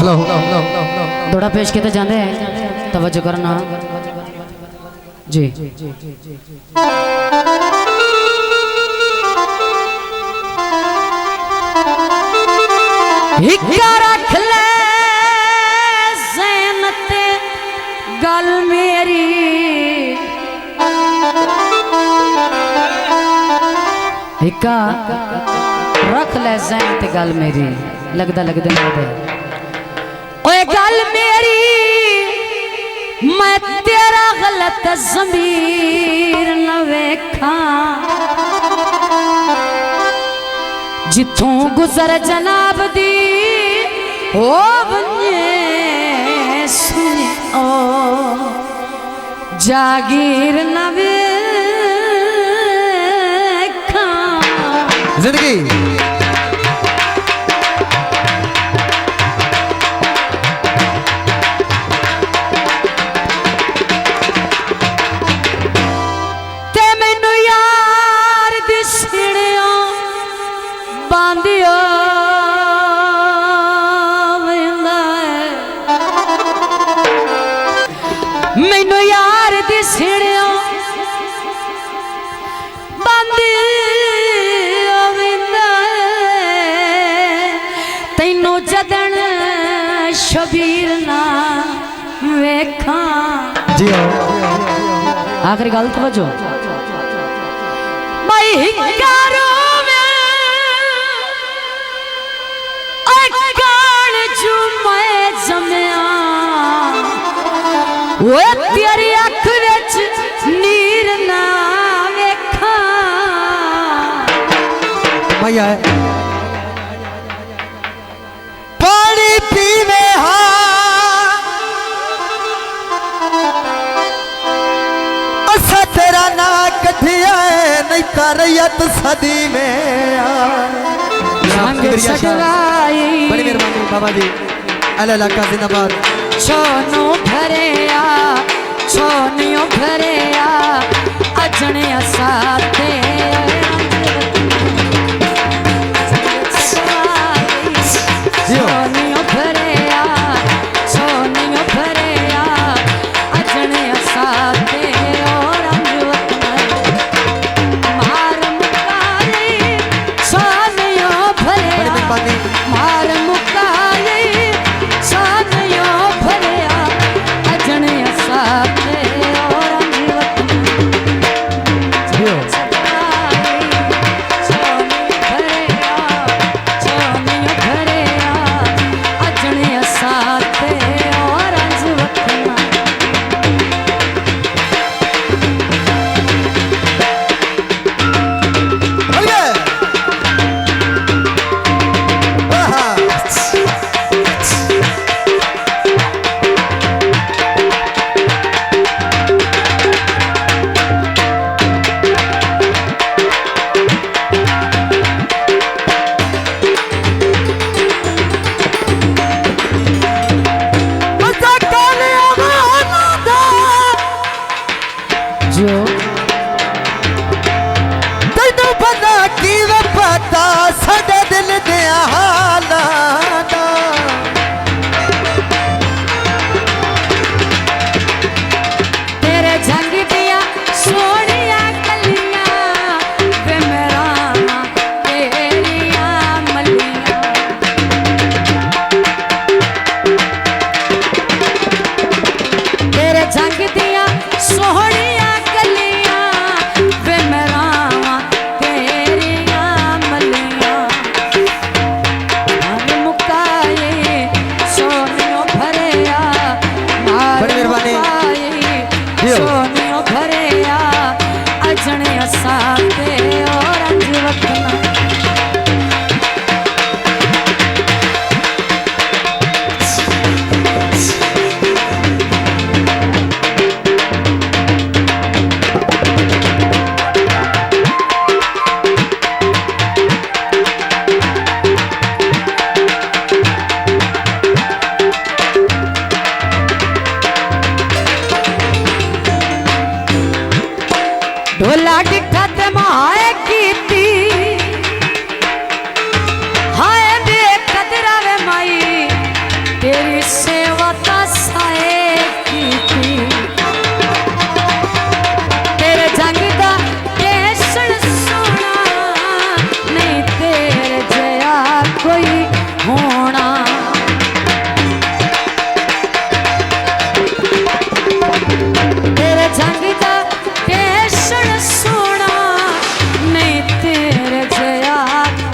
Hello थोड़ा पेश किए जाते हैं, तवज्जो करना जी। हिक्का रख ले ज़ैनते गल मेरी, हिक्का रख ले ज़ैनते गल मेरी, लगदा लगदे लगदे ओए गल मेरी, मैं तेरा गलत ज़मीर न वेखा, जिथों गुजर जनाब दी हो बने सुने ओ जागीर न वेखा। जिंदगी मैनू यार दी सिड़िया बांधी आविंदा, तैनू जदन शबीर ना वेखा। जी आखिरी गल तवज्जो भाई हिकारो में अकाल जो मैं जमया, वो तेरी अख विच नीर ना वेखा। भैया पानी पीवे हाँ असा तेरा ना कठिया नहीं करयत सदी में। बड़ी मेहरबानी बाबा जी, अल्लाह इलाका जिंदाबाद। छोनो भरे आ छोनियो भरे आ अजने साथे, छोनियो भरे आ छोनियो भरे आ अजने साथे, और मार मुकाई छोनियो भरे मार मुकाई छोनियो भरे आ अजने साथे, और तेरी सेवा का साए की थी तेरे जंग का केसर सोना नहीं तेरे जया कोई होना तेरे जंग का केसर सोना नहीं तेरे जया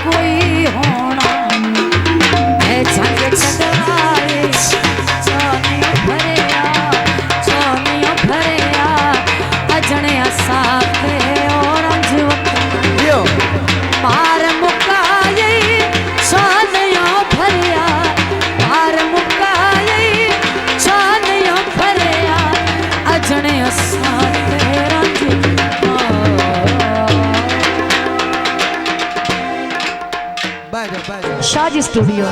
कोई होना मैं जंग छड़ाए सोनिया भरिया अजने साथे और अंजुवत यो मार मुकाए सोनिया भरिया मार मुकाए सोनिया भरिया अजने साथे बाय बाय शाजी स्टूडियो।